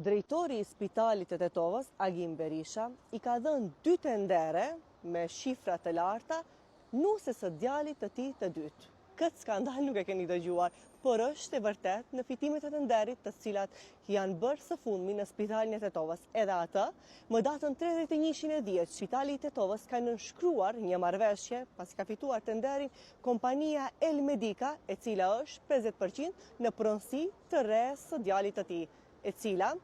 Drejtori i Spitalit të Tetovës, Agim Berisha, i ka dhënë 2 tendere me shifra të larta nusës së djalit të tij të dytë. Këtë skandal nuk e keni dëgjuar, por është e vërtet në fitimet e tenderit të cilat janë bërë së fundmi në Spitalin e Tetovës. Edhe atë, më datën 31 e 10, Spitali i Tetovës ka nënshkruar një marrëveshje pasi ka fituar tenderin kompania El Medica, e cila është 50% në pronësi të rresë së djalit të tij, e cila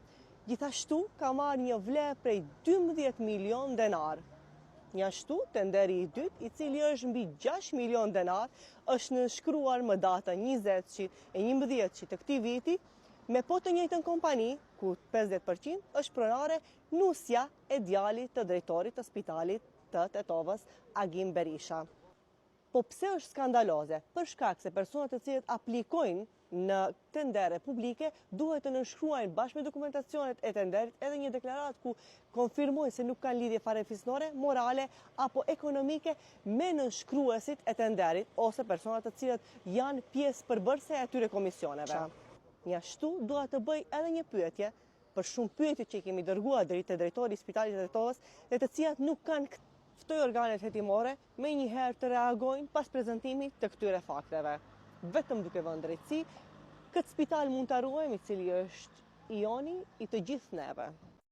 gjithashtu ka marrë një vlerë prej 12 milion denar. Njashtu, tenderi i dytë, i cili është mbi 6 milion denar, është nënshkruar më datën 20/11 të këtij viti, me po të njëjtën kompani, ku 50% është pronare nusja e djalit të drejtorit të Spitalit të Tetovës, Agim Berisha. Po pse është skandaloze? Për shkak se personat të cilët aplikojnë në tendere publike duhet të nënshkruajnë bashkë me dokumentacionet e tenderit edhe një deklaratë ku konfirmojnë se nuk kanë lidhje fare fisnore, morale apo ekonomike me nënshkruesit e tenderit ose personat të cilët janë pjesë përbërëse e atyre komisioneve. Njashtu dua të bëj edhe një pyetje për shumë pyetje që i kemi dërguar deri te drejtori i Spitalit të Tetovës dhe të cilat nuk kanë ftoj organet hetimore me njëherë të reagojnë pas prezantimit të këtyre fakteve. Vetëm duke vënë drejtësi, këtë spital mund të ruajmë, i cili është ioni i të gjithë neve.